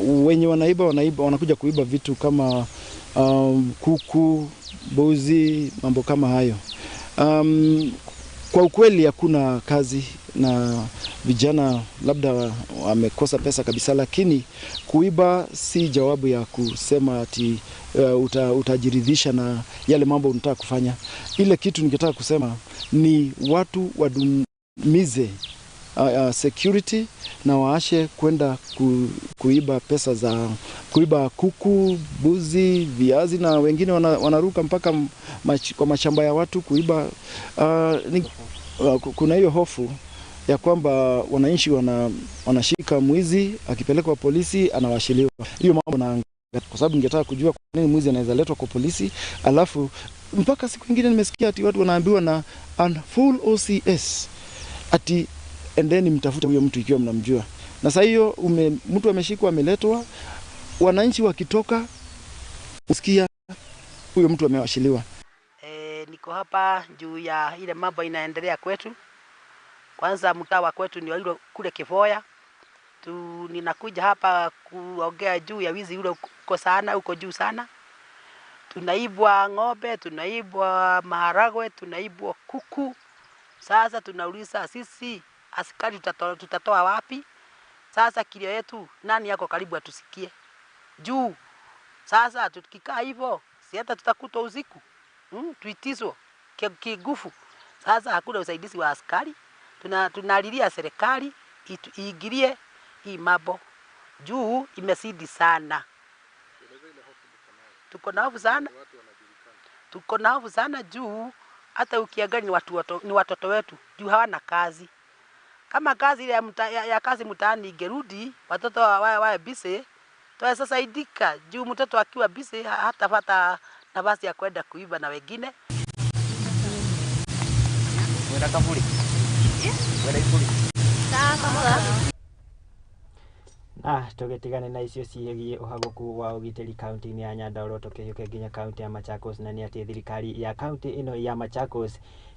wenye wanaiba wanakuja kuiba vitu kama kuku, mbuzi, mambo kama hayo. Kwa ukweli hakuna kazi na vijana labda wamekosa pesa kabisa, lakini kuiba si jawabu ya kusema ati utajiridhisha na yale mambo unataka kufanya. Ile kitu ningetaka kusema ni watu wadumize security na waashe kwenda kuiba pesa za kuiba kuku, buzi, viazi, na wengine wanaruka mpaka kwa mashamba ya watu kuiba. Kuna hiyo hofu ya kwamba wananchi wanashika mwizi, akipelekwa polisi anawashiliwa. Hiyo mambo na kwa sababu ningetaka kujua kwa nini mwizi anaweza letwa kwa polisi, alafu mpaka siku nyingine nimesikia ati watu wanaambiwa na full OCS ati endeni mtafute huyo mtu ikiwa mnamjua. Na sasa hiyo mtu ameshikwa, ameletwa, wananchi wakitoka usikia huyo mtu amewashiliwa. Niko hapa juu ya ile mambo inaendelea kwetu. Kwanza mtaa wa kwetu ni ile kule Kivoya. Ninakuja hapa kuongea juu ya wizi ule uko sana, uko juu sana. Tunaibwa ng'ombe, tunaibwa maharagwe, tunaibwa kuku. Sasa tunauliza sisi askari tutatoa wapi? Sasa kilio yetu nani yako karibu atusikie? Juu sasa tukikaa hivyo si hata tutakutwa usiku. Tuitizwe kigufu. Sasa hakuna usaidizi wa askari. Tunalilia serikali iingilie hii mambo. Juu imesidi sana. Tuko na hofu sana. Tuko na hofu sana juu hata ukiangalia ni watoto wetu juu hawana kazi. Kama kazi ile ya kazi mtaani ingerudi, watoto wawe busy, tuweza saidika. Juu mtoto akiwa busy hatapata nafasi ya kwenda kuiba na wengine. Wenda kamburi. Wenda ifuri. Tugetigane na icio ciĩgiĩ ũhagũku wa ũgitĩri kaunti-inĩ ya Nyandarua, tũkĩhiũke nginya kaunti ya Machakos, na nĩ atĩ thirikari ya kaunti ĩno ya Machakos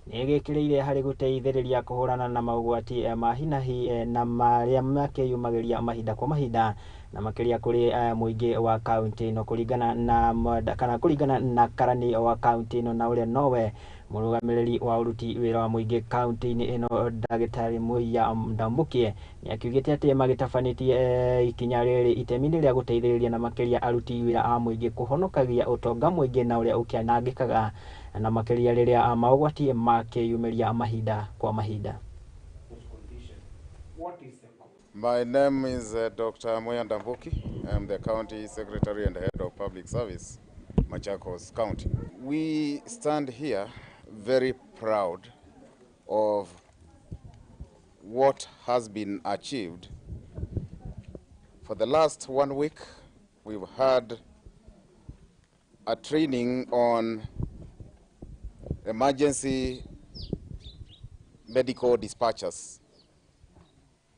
nĩ ĩgĩkĩrĩire harĩ gũteithĩrĩria kũhũrana na maũgwati ma hi na hi na marĩa makĩyumagĩria mahinda kwa mahinda, na makĩria kũrĩ mũingĩ wa kaunti ĩno, kũringana na karani wa kaunti ĩno na ũrĩa nowe mũrũgamĩrĩri wa ũruti wĩra wa mũingĩ kaunti-inĩ ĩno Ndagĩtarĩ Muya Ndambukie nĩ akiugĩte atĩ magĩtabanĩtie ikinya rĩrĩ itemi-inĩ rĩa gũteithĩrĩria na makĩria aruti wĩra a mũingĩ kũhonokagia ũtonga mũingĩ na ũrĩa ũkĩanangĩkaga, na makĩria rĩrĩa maũgwati makĩyumĩria mahinda kwa mahinda. My name is Dr. Muya Ndambuki. I'm the County Secretary and Head of Public Service, Machakos County. We stand here very proud of what has been achieved. For the last 1 week, we've had a training on emergency medical dispatchers.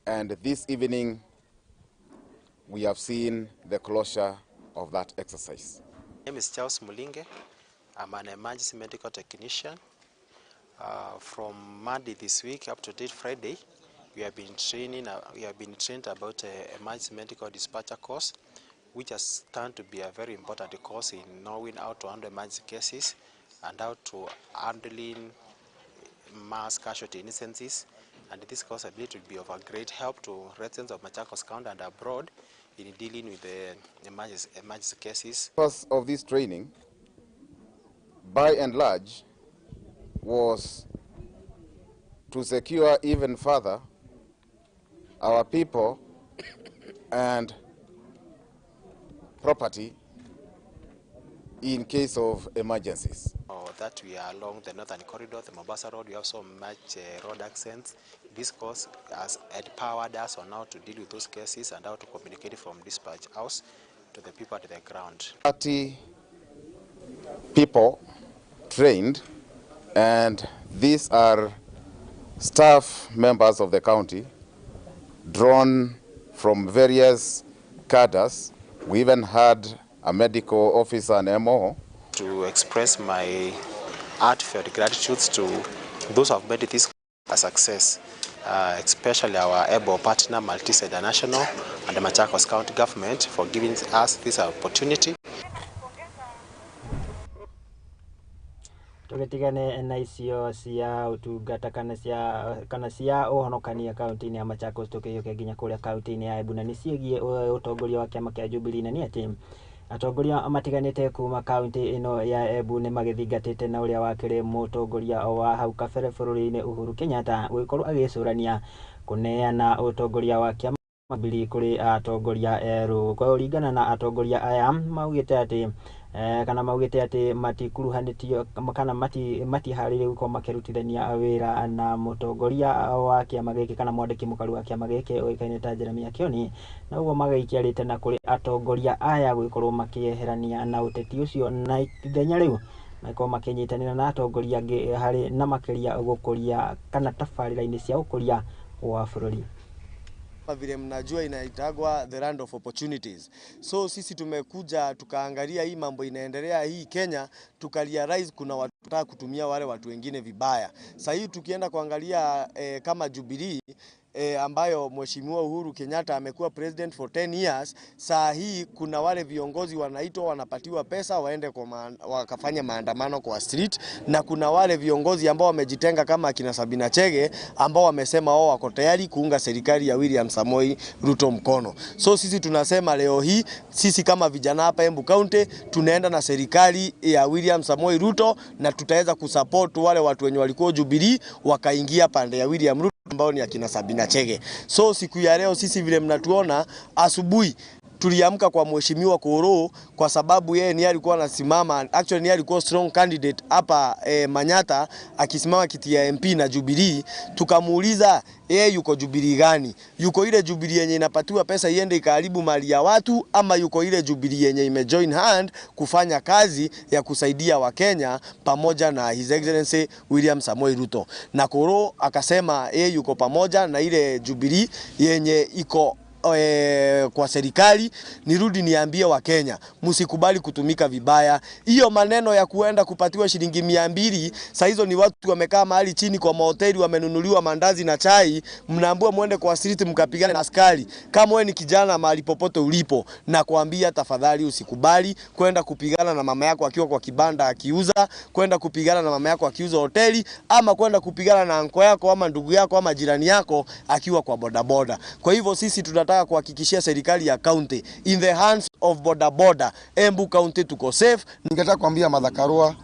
And this evening, we have seen the closure of that exercise. My name is Charles Mulinge. I'm an emergency medical technician. From Monday this week up to date Friday, we have been trained about emergency medical dispatcher course, which has turned to be a very important course in knowing how to handle emergency cases and how to handling mass casualty incidents. And this course, I believe, will be of a great help to residents of Machakos County and abroad in dealing with the emergency cases. The purpose of this training, by and large, was to secure even further our people and property in case of emergencies. That we are along the northern corridor, the Mombasa Road, we have so much road accidents. This course has empowered us on how to deal with those cases and how to communicate from dispatch house to the people at the ground. 30 people trained, and these are staff members of the county drawn from various cadres. We even had a medical officer and MO. To express my heartfelt gratitude to those who have made this a success, especially our able partner Maltese International and the Machakos County government for giving us this opportunity. Tugetigane na icio cia utungata kana cia uhonokania kaunti-ini ya Machakos tukiyuke nginya kuria kaunti-ini ya Embu na ni ciegie utongoria wa kiama kia Jubilee na ni ati atongoria matiganite kuma kaunti ino ya Embu ni magithingatite na uria wakire mutongoria wa hau kabere bururi-ini Uhuru Kenyatta gukorwo agicurania kuneana utongoria wa kiama Jubilee kuri atongoria eru kuringana na atongoria aya maugite ati kana maugite ati matikuruhanitio kana matiharire gukorwo makirutithania wira na mutongoria wa kiama giki kana mwandiki mukaru wa kiama giki oikaine ta Jeremia Kioni na uguo magaikiarite na kuri atongoria aya gukorwo makieherania na uteti ucio na ithenya riu makorwo makinyitanira na atongoria angi hari na makiria gukuria kana tabarira-ini cia gukuria wa bururi. Vile mnajua inaitagwa the land of opportunities. So sisi tumekuja tukaangalia hii mambo inaendelea hii Kenya, tukarealize kuna watu wanataka kutumia wale watu wengine vibaya. Sasa hii tukienda kuangalia kama Jubilee ambayo Mheshimiwa Uhuru Kenyatta amekuwa president for 10 years, saa hii kuna wale viongozi wanaitwa wanapatiwa pesa waende wakafanya maandamano kwa street, na kuna wale viongozi ambao wamejitenga kama akina Sabina Chege ambao wamesema wao wako tayari kuunga serikali ya William Samoei Ruto mkono. So sisi tunasema leo hii sisi kama vijana hapa Embu County tunaenda na serikali ya William Samoei Ruto na tutaweza kusupport wale watu wenye walikuwa Jubilee wakaingia pande ya William Ruto ambao ni akina Sabina Chege. So siku ya leo sisi vile mnatuona asubuhi tuliamka kwa Mheshimiwa Koro kwa sababu yeye ni alikuwa anasimama, actually ni alikuwa strong candidate hapa Manyata akisimama kiti ya MP na Jubilee. Tukamuuliza yeye yuko Jubilee gani? Yuko ile Jubilee yenye inapatiwa pesa iende ikaharibu mali ya watu, ama yuko ile Jubilee yenye imejoin hand kufanya kazi ya kusaidia Wakenya pamoja na His Excellency William Samoei Ruto? Na Koro akasema yeye yuko pamoja na ile Jubilee yenye iko kwa serikali. Nirudi niambie Wakenya, msikubali kutumika vibaya. Hiyo maneno ya kuenda kupatiwa shilingi 200, saa hizo ni watu wamekaa mahali chini kwa mahoteli wamenunuliwa mandazi na chai, mnaambiwa muende kwa street mkapigana na askari. Kama wewe ni kijana mahali popote ulipo, na kuambia tafadhali usikubali kwenda kupigana na mama yako akiwa kwa kibanda akiuza, kwenda kupigana na mama yako akiuza hoteli, ama kwenda kupigana na anko yako ama ndugu yako ama jirani yako akiwa kwa bodaboda. Kwa hivyo sisi tunataka kuhakikishia serikali ya county in the hands of boda. Embu County tuko safe. Ningetaka kuambia Madhakarua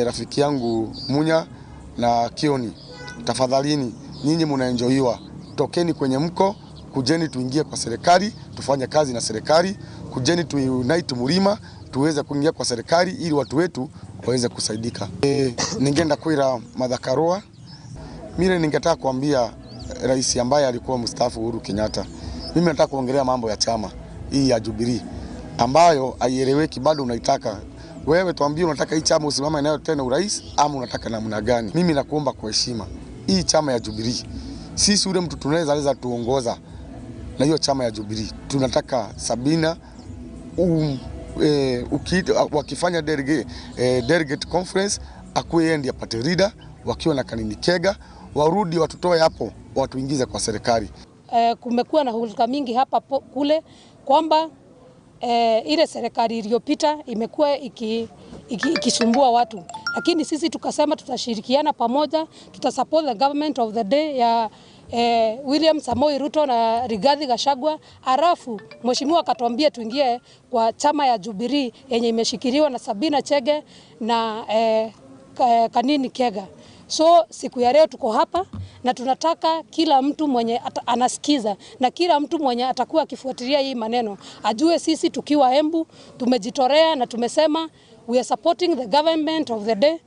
rafiki yangu Munya na Kioni, tafadhalini nyinyi mnaenjoyiwa, tokeni kwenye mko, kujeni tuingie kwa serikali, tufanye kazi na serikali, kujeni tuunite Mlima tuweze kuingia kwa serikali ili watu wetu waweze kusaidika. Ningeenda kuira Madhakarua, mimi ningetaka kuambia rais ambaye alikuwa mstaafu Uhuru Kenyatta, mimi nataka kuongelea mambo ya chama hii ya Jubilee ambayo haieleweki bado. Unaitaka wewe tuambie unataka hii chama usimame nayo tena urais ama unataka namna gani? Mimi nakuomba kwa heshima, hii chama ya Jubilee sisi ule mtu tunaweza tuongoza na hiyo chama ya Jubilee. Tunataka Sabina wakifanya delegate conference akuwe yeye ndiye party leader, wakiwa na Kanini Kega warudi watutoe hapo watuingize kwa serikali. Kumekuwa na hulka mingi hapa kule kwamba ile serikali iliyopita imekuwa ikisumbua watu, lakini sisi tukasema tutashirikiana pamoja, tutasupport the government of the day ya William Samoei Ruto na Rigathi Gachagua. Arafu mheshimiwa akatuambia tuingie kwa chama ya Jubilee yenye imeshikiliwa na Sabina Chege na Kanini Kega. So siku ya leo tuko hapa na tunataka kila mtu mwenye anasikiza na kila mtu mwenye atakuwa akifuatilia hii maneno ajue sisi tukiwa Embu tumejitorea na tumesema we are supporting the government of the day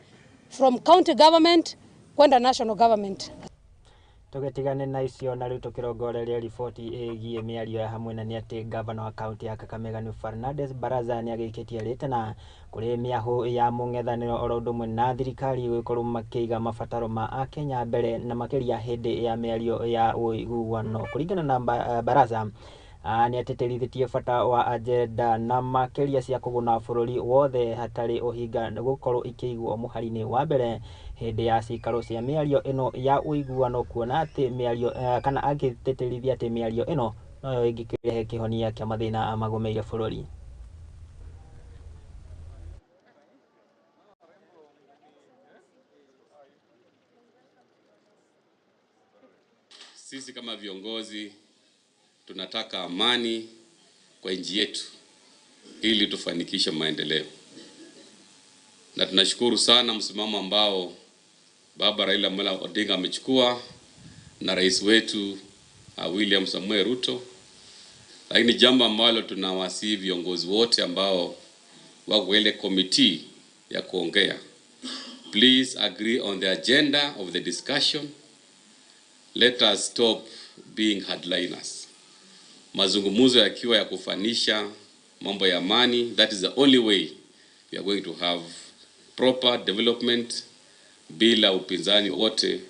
from county government kwenda national government. Tugetigane na icio na riu tukirongoreria riboti igie miario ya hamwe na ni ati governor wa county ya Kakamega ni Fernandes Baraza ni agikitie ritana kuri miahu ya mung'ethaniro orondumwe na thirikari gukorwo makiiga mabataro ma Akenya mbere na makiria hindi ya miario ya uiguano. Kuringana na Baraza ni ateterithitie bata wa agenda na makiria cia kuguna bururi wothe hatari uhinga gukorwo ikiigwo muhari-ini wa mbere hindi ya cikaro cia miario ino ya uiguano, kuona ati miario kana agiteterithia ati miario ino no ingĩkĩrehe kĩhonia kĩa mathĩna magomeire bũrũri. Sisi kama viongozi tunataka amani kwa nchi yetu ili tufanikishe maendeleo. Na tunashukuru sana msimamo ambao Baba Raila Amolo Odinga amechukua na rais wetu William Samuel Ruto. Lakini jambo ambalo tunawasihi viongozi wote ambao wako ile committee ya kuongea, please agree on the agenda of the discussion. Let us stop being hardliners. Mazungumzo yakiwa ya kufanisha mambo ya amani, that is the only way we are going to have proper development bila upinzani wote,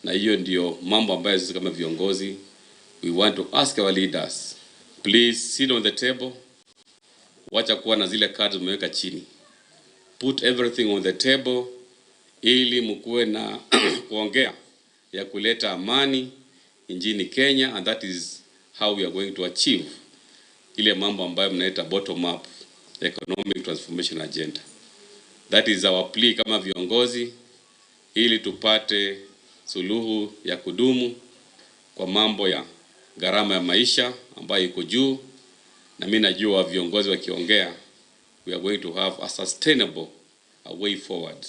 na hiyo ndio mambo ambayo sisi kama viongozi we want to ask our leaders, please sit on the table. Wacha kuwa na zile cards umeweka chini, put everything on the table ili mkuwe na kuongea ya kuleta amani nchini Kenya, and that is how we are going to achieve ile mambo ambayo mnaita bottom up economic transformation agenda. That is our plea kama viongozi, ili tupate suluhu ya kudumu kwa mambo ya gharama ya maisha ambayo iko juu, na mimi najua viongozi wakiongea we are going to have a sustainable way forward.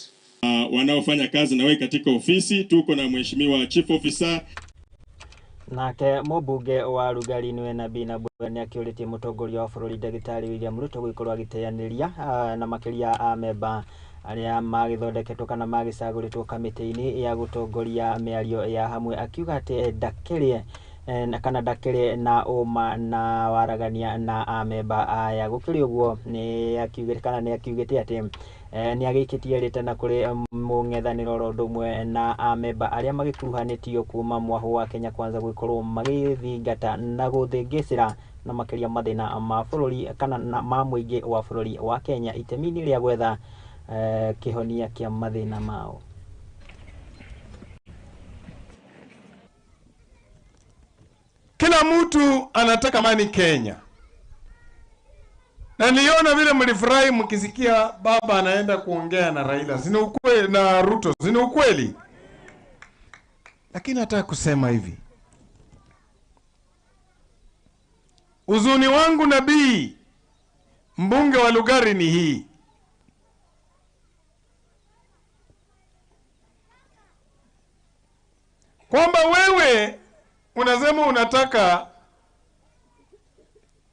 Wanaofanya kazi na wewe katika ofisi, tuko na mheshimiwa chief officer nake mũmbunge wa Rugari nĩwe Nabii na Bweni akĩũrĩtie mũtongoria wa bũrũri Ndagĩtarĩ William Ruto gũkorwo agĩteanĩria na makĩria a memba arĩa magĩthondeketwo kana magĩcagũrĩtwo kamĩtĩ-inĩ ya gũtongoria mĩario ya hamwe, akiuga atĩ ndakĩrĩ na ũma na waragania na a memba aya. Gũkĩrĩ ũguo nĩ akiugĩte atĩ nĩ agĩikĩtie rĩtana kũrĩ mũng'ethanĩro oro ũndũ ũmwe na a memba arĩa magĩkuruhanĩtio kuma mwahũ wa Kenya Kwanza gũkorwo magĩthingata na gũthĩngĩcĩra na makĩria mathĩna ma bũrũri kana ma mũingĩ wa bũrũri wa Kenya itemi-inĩ rĩa gwetha kĩhonia kĩa mathĩna mao. Kila mtu anataka amani Kenya. Na niliona vile mlifurahi mkisikia baba anaenda kuongea na Raila. Sina ukweli na Ruto, sina ukweli. Lakini nataka kusema hivi. Uzuni wangu Nabii mbunge wa Lugari ni hii. Kwamba wewe unasema unataka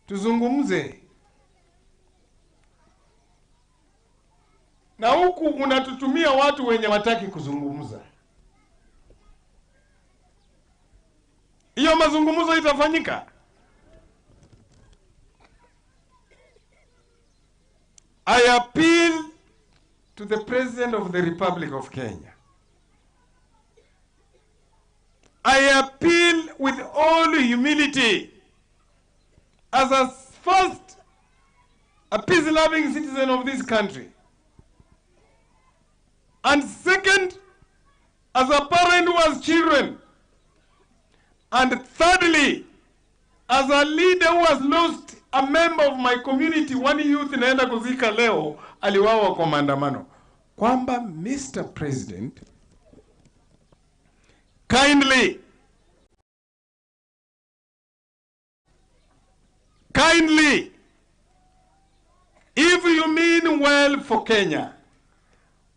tuzungumze, na huku unatutumia watu wenye wataki kuzungumza. Hiyo mazungumzo itafanyika? I appeal to the President of the Republic of Kenya. I appeal with all humility as a peace-loving citizen of this country. And second, as a parent who has children. And thirdly, as a leader who has lost a member of my community, one youth naenda kuzika leo, aliwawa kwa maandamano. Kwamba Mr. President, kindly, if you mean well for Kenya,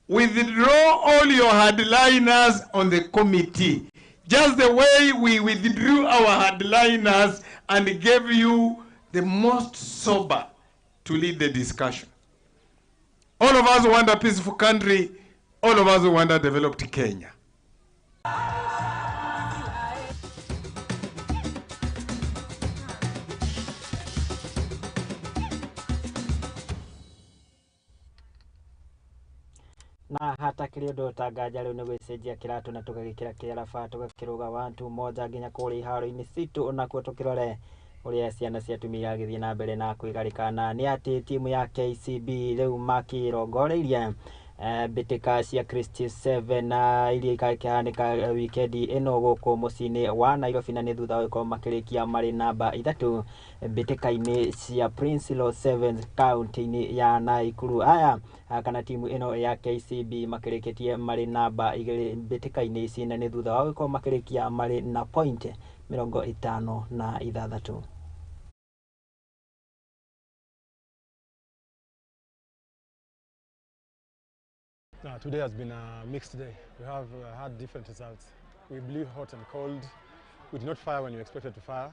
withdraw all your hardliners on the committee, just the way we withdrew our hardliners and gave you the most sober to lead the discussion. All of us want a peaceful country. All of us want a developed Kenya. Na hata kĩrĩndũ tangaja rĩu nĩ gwĩcenjia kĩratũ na tũgagĩkĩra kĩarafa tũgakĩrũga 1-2 nginya kũrĩa iharo-inĩ citũ, nakuo tũkĩrore ũrĩa ciana cia atumia iragĩthiĩ na mbere na kwĩgarĩka. Na nĩ atĩ timu ya KCB rĩu makĩrongoreirie Bitika cia Christie 7 na iria ikakihanika wikendi ino guku mucini wa Nairobi na ni thutha wa gukorwo makirikia mari namba 3 bitika-ini cia Prince Law 7 county-ini ya Naikuru. Aya kana timu ino ya KCB makirikitie mari namba 2 bitika-ini ici na ni thutha wa gukorwo makirikia mari na point 56. Today has been a mixed day. We have had different results. We blew hot and cold. We did not fire when we expected to fire,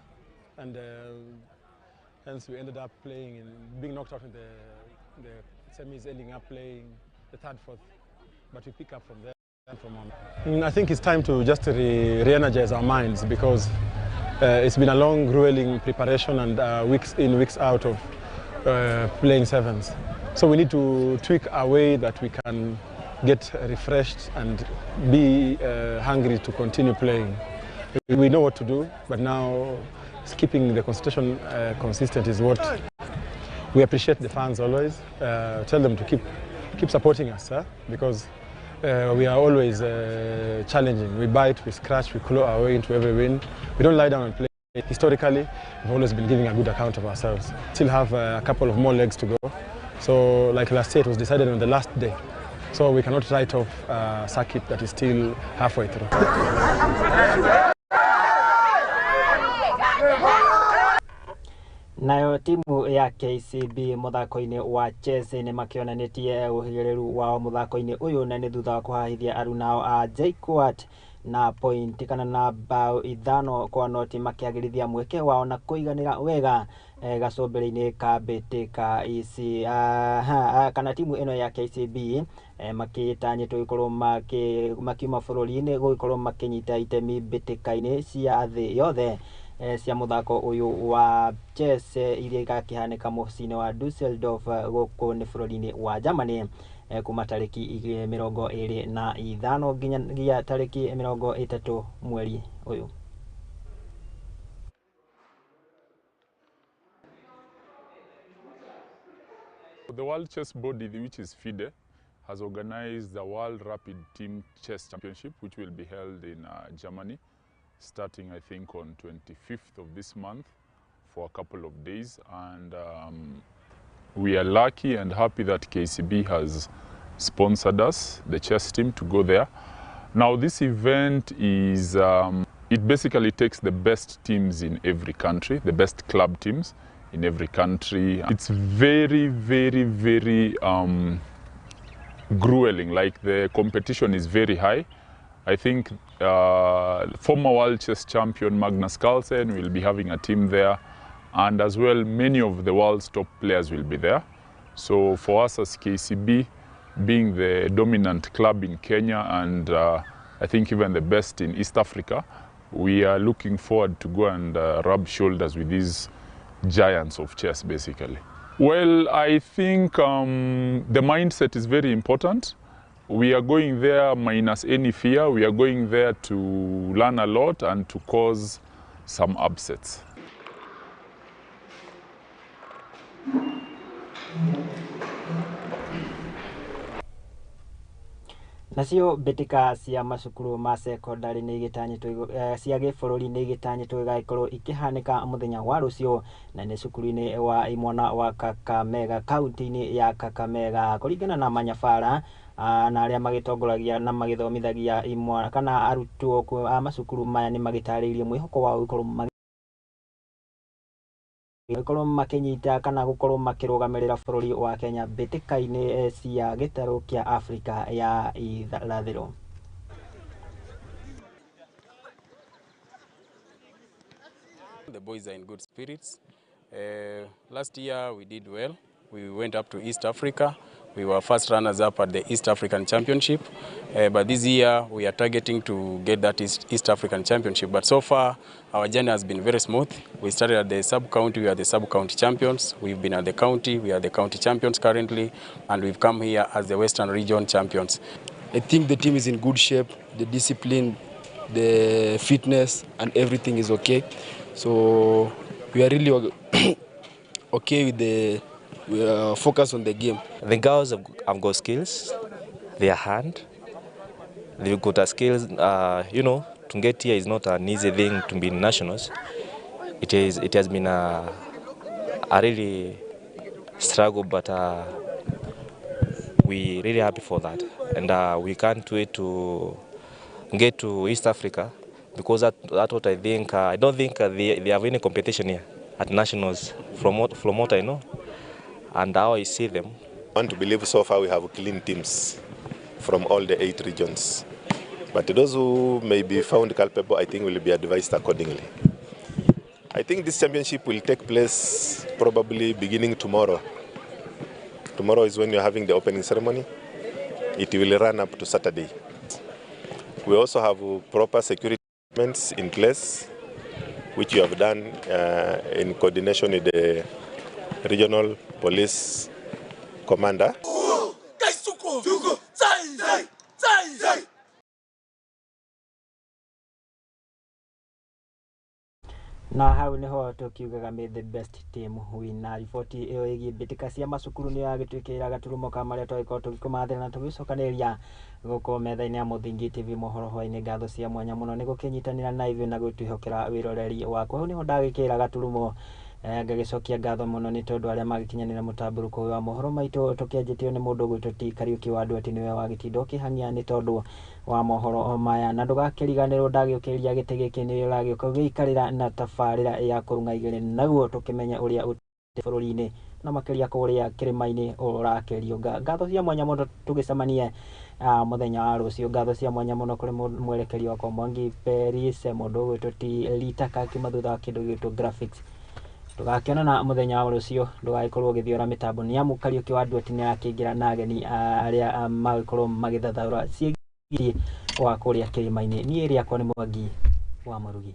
and hence we ended up playing and being knocked out in the semis, ending up playing the third, fourth. But we pick up from there and from on. I think it's time to just re-energize our minds, because it's been a long, grueling preparation and weeks in, weeks out of playing sevens. So we need to tweak our way that we can get refreshed and be hungry to continue playing. We know what to do, but now keeping the concentration consistent is what we appreciate. The fans always tell them to keep supporting us, because we are always challenging. We bite, we scratch, we claw our way into every win. We don't lie down and play. Historically, we've always been giving a good account of ourselves. Still have a couple of more legs to go. So like last year, it was decided on the last day. So we cannot write off a circuit that is still halfway through. Nayo timu ya KCB muthako-ini wa chess ni makionanitie uhigereru wao muthako-ini uyu na ni thutha wa kuhahithia arunao a JKUAT na point kana na bao 5-0 makiagirithia mweke wao na kuiganira wega gacombere-ini ka bitika ici. Kana timu ino ya KCB makitanyitwo ikorwo makiuma bururi-ini gukorwo makinyita itemi bitika-ini cia thi yothe cia muthako uyu wa chess iria igakihanika mucini wa Dusseldorf guku ni bururi-ini wa Germany kuma tariki 25 nginya tariki 30 mweri uyu. The World Chess Body, which is FIDE, has organized the World Rapid Team Chess Championship, which will be held in Germany, starting I think on 25th of this month for a couple of days. And we are lucky and happy that KCB has sponsored us, the chess team, to go there. Now this event is, it basically takes the best teams in every country, the best club teams in every country. It's very, very, very grueling, like the competition is very high. I think former world chess champion Magnus Carlsen will be having a team there, and as well many of the world's top players will be there. So for us as KCB, being the dominant club in Kenya and I think even the best in East Africa, we are looking forward to go and rub shoulders with these giants of chess basically. Well, I think the mindset is very important. We are going there minus any fear. We are going there to learn a lot and to cause some upsets. Nacio bitika cia macukuru ma secondary ni igitanyitwo cia gibururi ni igitanyitwo igaikorwo ikihanika muthenya wa rucio na ni cukuru-ini wa imwana wa Kakamega county-ini ya Kakamega kuringana na manyabara na aria magitongoragia na magithomithagia imwana kana arutwo a macukuru maya ni magitariirie mwihoko wa gukorwo makinyita kana gukorwo makirugamirira bururi wa Kenya bitika-ini cia gitaru kia Afrika ya irathiro. The boys are in good spirits. Last year we did well. We went up to East Africa. We were first runners up at the East African Championship. But this year we are targeting to get that East African Championship. But so far our journey has been very smooth. We started at the sub-county, we are the sub-county champions. We've been at the county, we are the county champions currently. And we've come here as the Western Region champions. I think the team is in good shape. The discipline, the fitness and everything is okay. So we are really okay with the focus on the game. The girls have got skills. their hand. They've got a skills, you know, to get here is not an easy thing to be nationals. It has been a really struggle, but we're really happy for that. And we can't wait to get to East Africa, because that's what I think. I don't think they have any competition here at nationals from what I know and how I see them. I want to believe so far we have clean teams from all the 8 regions. But those who may be found culpable, I think will be advised accordingly. I think this championship will take place probably beginning tomorrow. Tomorrow is when you're having the opening ceremony. It will run up to Saturday. We also have proper security arrangements in place, which you have done in coordination with the regional police commander. Na hau niho tukiugaga me the best team win. Na riboti iyo igi mbitika cia macukuru ni yagitwikira gaturumo ka maria twaikorwo tugikumathira na tugicokaniriria guko metha-ini ya Muthingi TV Mohoro Hwaini. Ngatho cia mwanya muno ni gukinyitanira na ithuĩ na gwitwihokera wiroreri wakwa. Hau niho ndagikira gaturumo ngagicokia ngatho muno ni tondu aria magikinyanira mutamburuko wa mohoro maitu tukianjitio ni mundu gwitwo ti Kariuki wa Ndwati niwe wagitinda ukihania ni tondu wa mohoro maya. Na ndugakiriganirwo ndagiukiria giti giki ni uragiuka giikarira na tabarira ya kurunga igere naguo tukimenya uria bururi-ini na makiria kuria kirima-ini urakerio. Ngatho cia mwanya muno tugicemanie muthenya wa rucio. Ngatho cia mwanya muno kuri mwerekeri wakwa Mwangi Peris, mundu gwitwo ti Litaka kimathutha wa kindu gwitwo graphics. Tugakionana muthenya wa rucio. Ndugaikorwo githiora mitambo ni amu Kariuki wa Ndwati ni akingira na ageni aria magikorwo magithathaura ciĩgiĩ wa kuria kirima-ini. Ni area kwa ni Mwangi wa Murugi.